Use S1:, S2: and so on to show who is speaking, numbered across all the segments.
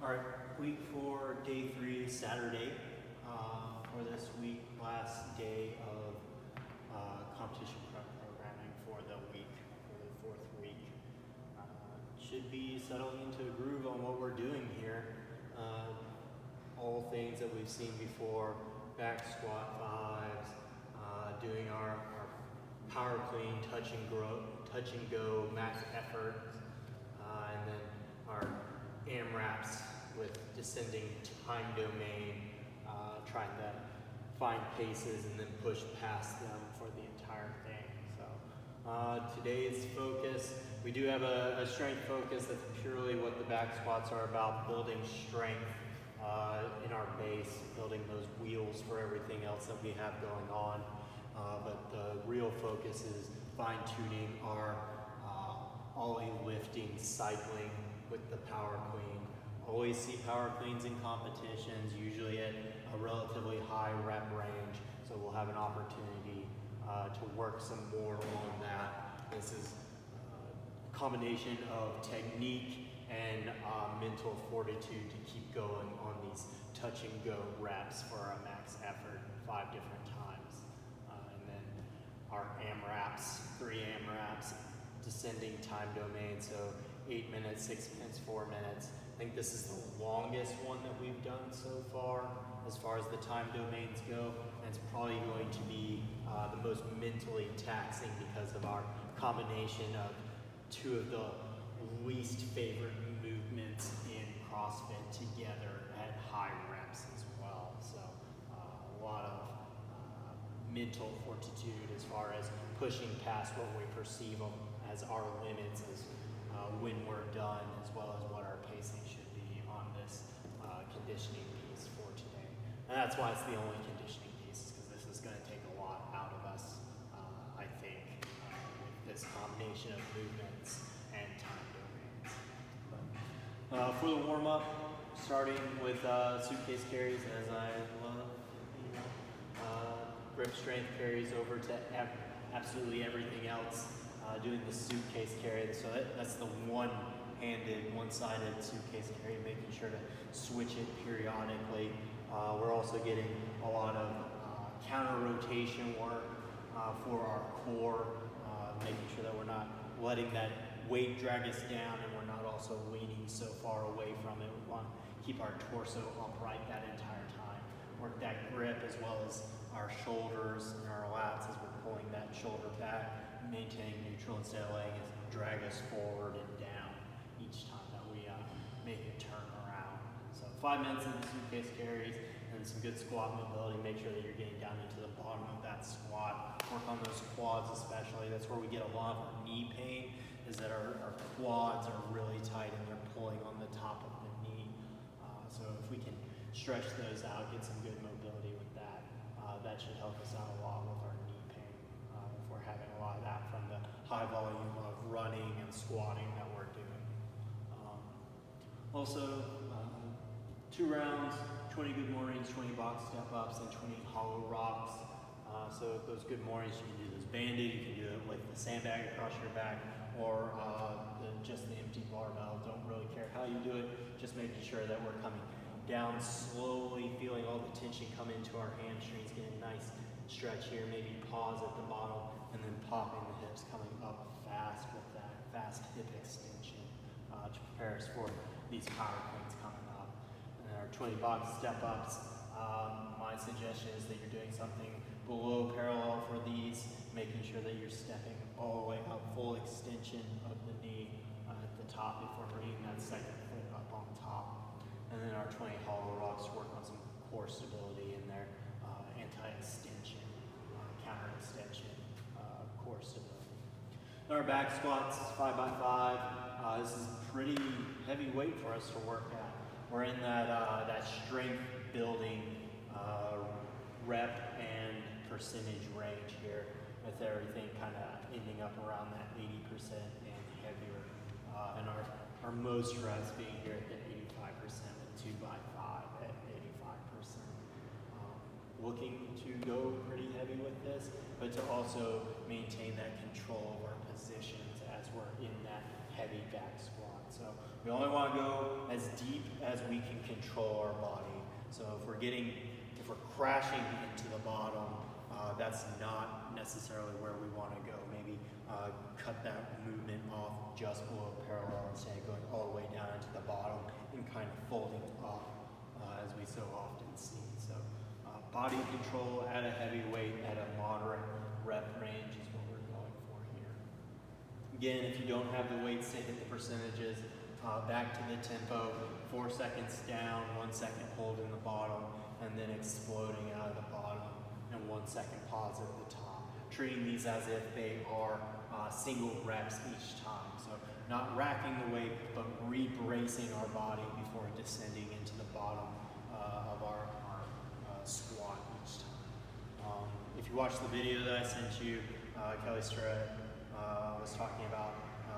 S1: All right, week 4, day 3, Saturday for this week, last day of competition prep programming for the week, for the 4th week. Should be settling into a groove on what we're doing here. All things that we've seen before, back squat 5s, doing our power clean, touch and go, max effort, and then our AMRAPs with descending time domain, trying to find paces and then push past them for the entire thing. So today's focus, we do have a strength focus that's purely what the back squats are about, building strength in our base, building those wheels for everything else that we have going on. But the real focus is fine-tuning our ollie lifting, cycling with the power clean. Always see power cleans in competitions, usually at a relatively high rep range, so we'll have an opportunity to work some more on that. This is a combination of technique and mental fortitude to keep going on these touch and go reps for our max effort 5 different times. And then our AMRAPs, 3 AMRAPs, descending time domain, so 8 minutes, 6 minutes, 4 minutes. I think this is the longest one that we've done so far as the time domains go, and it's probably going to be the most mentally taxing because of our combination of 2 of the least favorite movements in CrossFit together at high reps as well. So a lot of mental fortitude as far as pushing past what we perceive as our limits as when we're done, as well as what our pacing should be on this conditioning piece for today. And that's why it's the only conditioning piece, because this is going to take a lot out of us, I think, with this combination of movements and time domains. For the warm-up, starting with suitcase carries, as I love, grip strength carries over to absolutely everything else. Doing the suitcase carry, so that's the one-handed, one-sided suitcase carry, making sure to switch it periodically. We're also getting a lot of counter rotation work for our core, making sure that we're not letting that weight drag us down and we're not also leaning so far away from it. We want to keep our torso upright that entire time. Work that grip as well as our shoulders and our lats as we're pulling that shoulder back, maintaining neutral instead of letting it drag us forward and down each time that we make a turn around. So 5 minutes in the suitcase carries and some good squat mobility. Make sure that you're getting down into the bottom of that squat. Work on those quads especially. That's where we get a lot of our knee pain, is that our quads are really tight and they're pulling on the top of the knee. So if we can stretch those out, get some good mobility with that, that should help us out a lot with our knee pain if we're having a lot of that from the high volume of running and squatting that we're doing. Also, 2 rounds, 20 good mornings, 20 box step ups, and 20 hollow rocks. So those good mornings, you can do those banded, you can do it with the sandbag across your back, or just the empty barbell. Don't really care how you do it, just making sure that we're coming down slowly, feeling all the tension come into our hamstrings, getting a nice stretch here, maybe pause at the bottom, and then popping the hips, coming up fast with that fast hip extension to prepare us for these power cleans coming up. And then our 20 box step ups, my suggestion is that you're doing something below parallel for these, making sure that you're stepping all the way up, full extension of the knee at the top before bringing that second foot up on top. And then our 20 hollow rocks, work on some core stability in there, anti-extension, counter-extension, core stability. Our back squats, 5x5. This is pretty heavy weight for us to work at. We're in that strength building rep and percentage range here, with everything kind of ending up around that 80% and heavier. And our most reps being here at the 85% with 2x5 at 85%. Looking to go pretty heavy with this, but to also maintain that control of our positions as we're in that heavy back squat. So we only want to go as deep as we can control our body. So if we're crashing into the bottom, that's not necessarily where we want to go. Maybe cut that movement off just below parallel instead of going all the way down into the bottom and kind of folding up as we so often see. So body control at a heavy weight at a moderate rep range is what we're going for here. Again, if you don't have the weights to hit the percentages, back to the tempo, 4 seconds down, 1 second hold in the bottom, and then exploding out of the bottom, and 1 second pause at the top. Treating these as if they are single reps each time. So not racking the weight, but re-bracing our body before descending into the bottom of our squat each time. If you watch the video that I sent you, Kelly Starrett was talking about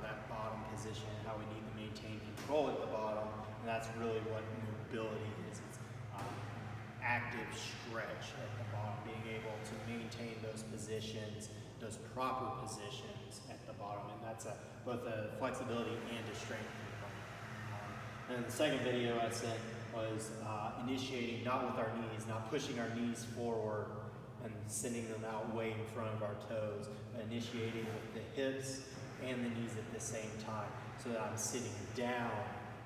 S1: that bottom position, how we need to maintain control at the bottom, and that's really what mobility is. It's active stretch at the bottom, being able to maintain those positions, those proper positions at the bottom, and that's both a flexibility and a strength component. And the second video I sent was initiating not with our knees, not pushing our knees forward and sending them out way in front of our toes, but initiating with the hips and the knees at the same time, so that I'm sitting down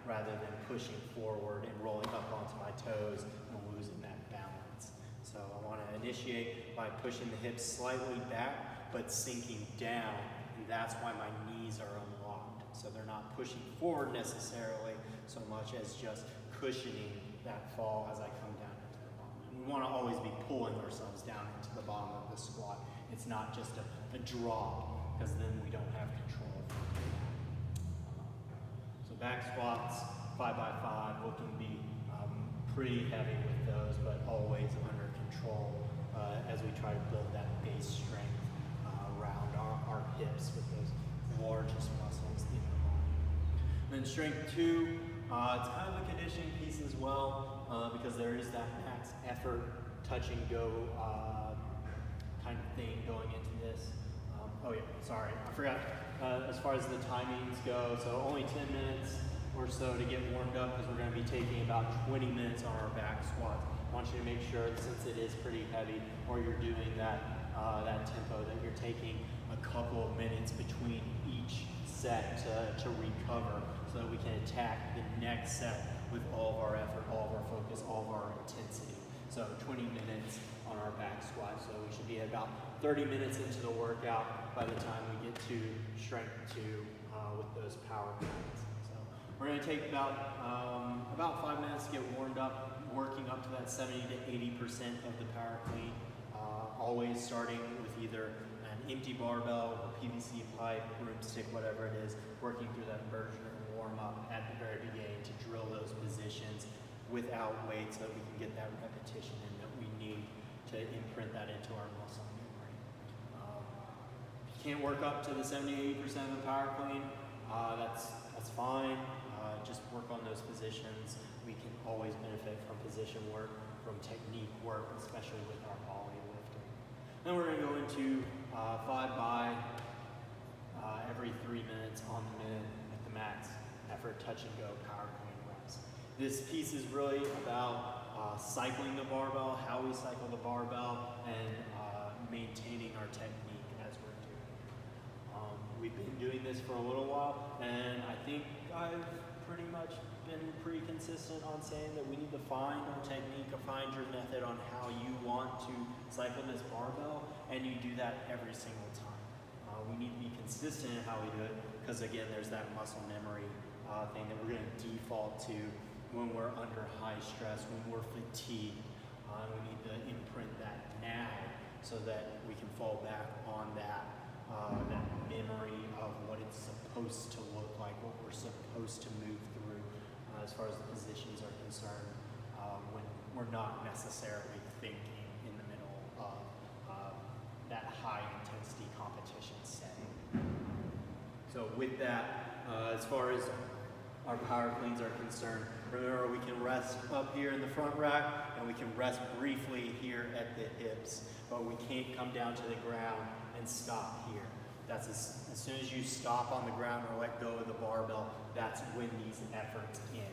S1: rather than pushing forward and rolling up onto my toes and losing that balance. So I want to initiate by pushing the hips slightly back, but sinking down, and that's why my knees are unlocked. So they're not pushing forward necessarily so much as just cushioning that fall as I come down into the bottom. And we want to always be pulling ourselves down into the bottom of the squat. It's not just a drop, because then we don't have control of it. So back squats, 5x5, looking to be pretty heavy with those, but always under control as we try to build that base strength around our hips with those largest muscles in the body. Then strength 2, it's kind of a conditioning piece as well, because there is that max effort, touch and go kind of thing going into this. Oh yeah, sorry, I forgot. As far as the timings go, so only 10 minutes or so to get warmed up, because we're going to be taking about 20 minutes on our back squats. I want you to make sure, since it is pretty heavy, or you're doing that tempo, that you're taking a couple of minutes between each set to recover, so that we can attack the next set with all of our effort, all of our focus, all of our intensity. So 20 minutes on our back squat. So we should be at about 30 minutes into the workout by the time we get to strength 2 with those power cleans. So we're going to take about 5 minutes to get warmed up, working up to that 70 to 80% of the power clean. Always starting with either an empty barbell or PVC pipe, broomstick, whatever it is, working through that version of warm up at the very beginning to drill those positions without weight, so that we can get that repetition in that we need to imprint that into our muscle memory. If you can't work up to the 70-80% of the power clean, that's fine. Just work on those positions. We can always benefit from position work, from technique work, especially with our volley lifting. Then we're going to go into 5 by every 3 minutes on the minute at the max effort touch and go power clean reps. This piece is really about cycling the barbell, how we cycle the barbell, and maintaining our technique as we're doing it. We've been doing this for a little while, and I think I've pretty much been pretty consistent on saying that we need to find our technique or find your method on how you want to cycle this barbell, and you do that every single time. We need to be consistent in how we do it, because again, there's that muscle memory thing that we're going to default to when we're under high stress, when we're fatigued. We need to imprint that now so that we can fall back on that memory of what it's supposed to look like, what we're supposed to move through as far as the positions are concerned, when we're not necessarily thinking in the middle of that high intensity competition setting. So with that, as far as our power cleans are concerned, remember we can rest up here in the front rack, and we can rest briefly here at the hips, but we can't come down to the ground and stop here. That's as soon as you stop on the ground or let go of the barbell, that's when these efforts end.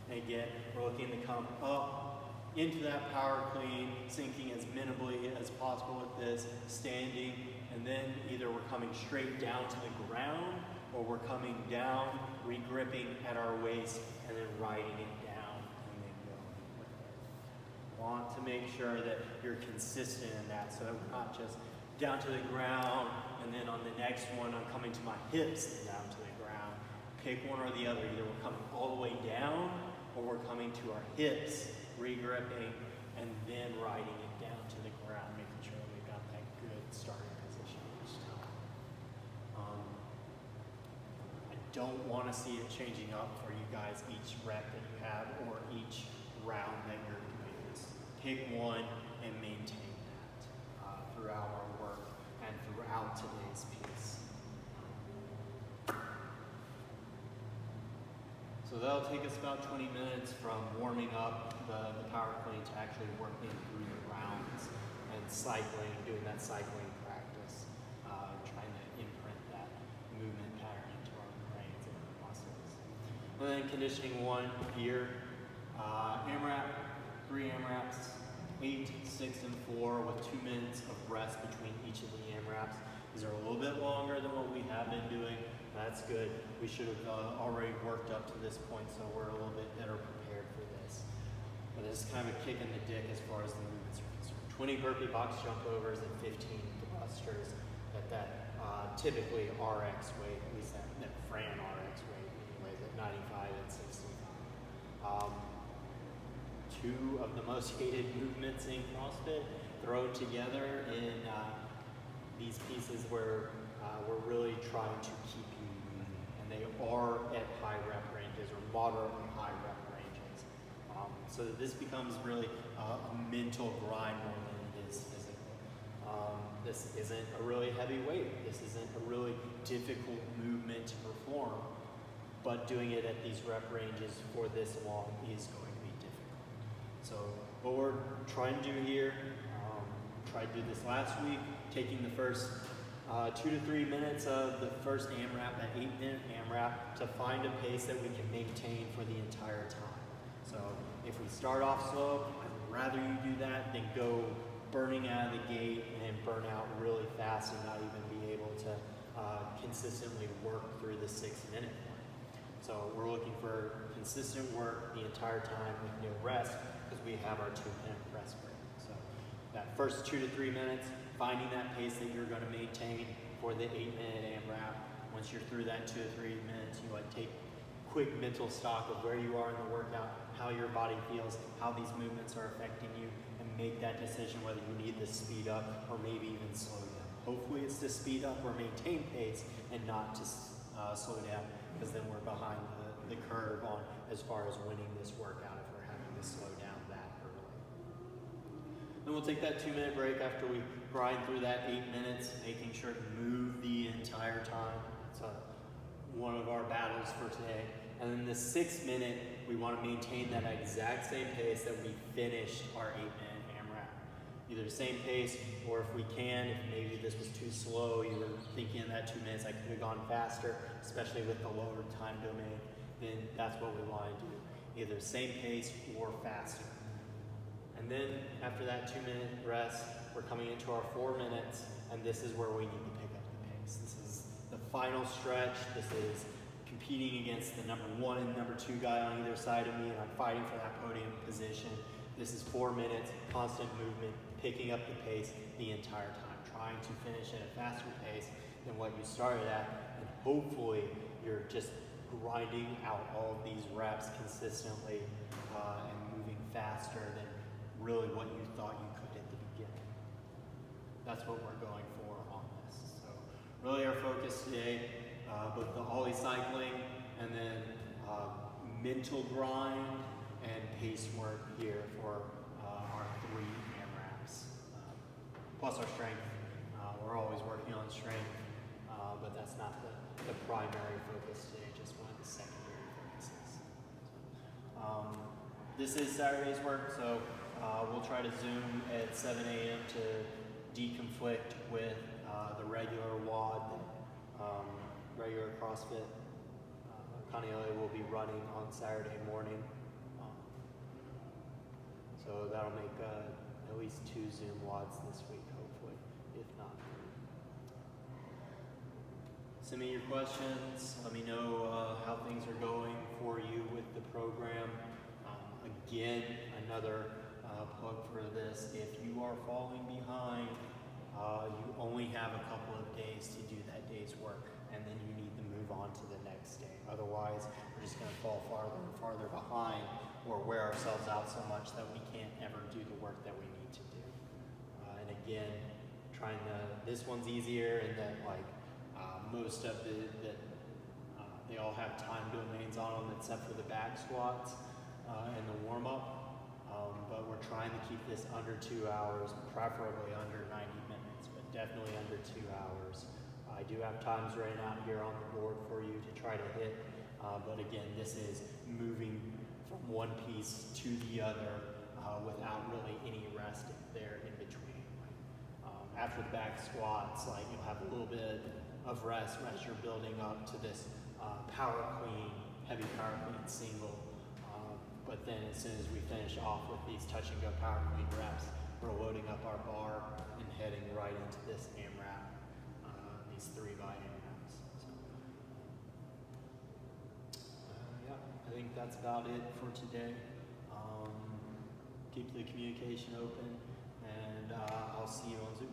S1: And again, we're looking to come up into that power clean, sinking as minimally as possible with this, standing, and then either we're coming straight down to the ground or we're coming down, regripping at our waist, and then riding it down and then going with it. Want to make sure that you're consistent in that so that we're not just down to the ground and then on the next one I'm coming to my hips and down to the ground. Pick one or the other. Either we're coming all the way down or we're coming to our hips, regripping, and then riding it down to the ground, making sure that we've got that good starting position each time. I don't want to see it changing up for you guys each rep that you have or each round that you're doing this. Pick one and maintain that throughout our work and throughout today's piece. So that'll take us about 20 minutes from warming up the power clean to actually working through the rounds and cycling, doing that cycling practice, trying to imprint that movement pattern into our brains and our muscles. And then conditioning one here, AMRAP, 3 AMRAPs, 8, 6, and 4 with 2 minutes of rest between each of the AMRAPs. These are a little bit longer than what we have been doing. That's good. We should have already worked up to this point, so we're a little bit better prepared for this. But this is kind of a kick in the dick as far as the movements are concerned. 20 burpee box jump overs and 15 thrusters at that typically RX weight, at least that Fran RX weight anyways, at 95 and 65. 2 of the most hated movements in CrossFit thrown together in these pieces where we're really trying to keep you moving, and they are at high rep ranges or moderately high rep ranges. So that this becomes really a mental grind more than it is physical. This isn't a really heavy weight. This isn't a really difficult movement to perform, but doing it at these rep ranges for this long is going to be difficult. So what we're trying to do here, tried to do this last week, taking the first 2 to 3 minutes of the first AMRAP, that 8-minute AMRAP, to find a pace that we can maintain for the entire time. So if we start off slow, I'd rather you do that than go burning out of the gate and burn out really fast and not even be able to consistently work through the 6-minute one. So we're looking for consistent work the entire time with no rest because we have our 2-minute rest break. So that first 2 to 3 minutes, finding that pace that you're going to maintain for the 8-minute AMRAP. Once you're through that 2 to 3 minutes, you take quick mental stock of where you are in the workout, how your body feels, how these movements are affecting you, and make that decision whether you need to speed up or maybe even slow down. Hopefully it's to speed up or maintain pace and not to slow down, because then we're behind the curve on as far as winning this workout if we're having to slow down that early. Then we'll take that 2-minute break after we grind through that 8 minutes, making sure to move the entire time. It's one of our battles for today. And then the 6-minute, we want to maintain that exact same pace that we finished our 8-minute AMRAP. Either the same pace, or if we can, if maybe this was too slow, you were thinking in that 2 minutes I could have gone faster, especially with the lower time domain, then that's what we want to do. Either same pace or faster. And then after that 2-minute rest, we're coming into our 4 minutes, and this is where we need to pick up the pace. This is the final stretch. This is competing against the number 1 and number 2 guy on either side of me, and I'm fighting for that podium position. This is 4 minutes, constant movement, picking up the pace the entire time, trying to finish at a faster pace than what you started at, and hopefully you're just grinding out all of these reps consistently and moving faster than really what you thought you could at the beginning. That's what we're going for on this. So really our focus today, both the ollie cycling and then mental grind and pace work here for our 3 AMRAPs. Plus our strength. We're always working on strength, but that's not the primary focus today, just one of the secondary focuses. This is Saturday's work, so we'll try to Zoom at 7 a.m. to deconflict with the regular WOD that regular CrossFit. Kaneohe will be running on Saturday morning. So that'll make at least 2 Zoom WODs this week, hopefully, if not. Send me your questions. Let me know how things are going for you with the program. Again, another plug for this. If you are falling behind, you only have a couple of days to do that day's work, and then you need to move on to the next day. Otherwise, we're just going to fall farther and farther behind or wear ourselves out so much that we can't ever do the work that we need to do. And again, this one's easier in that most of they all have time domains on them except for the back squats and the warm-up. But we're trying to keep this under 2 hours, preferably under 90 minutes, but definitely under 2 hours. I do have times written out here on the board for you to try to hit, but again, this is moving from one piece to the other without really any rest there in between. After the back squats, you'll have a little bit of rest as you're building up to this power clean, heavy power clean single. But then as soon as we finish off with these touch and go power clean reps, we're loading up our bar and heading right into this AMRAP, these 3 by AMRAPs. So, yeah, I think that's about it for today. Keep the communication open, and I'll see you on Zoom.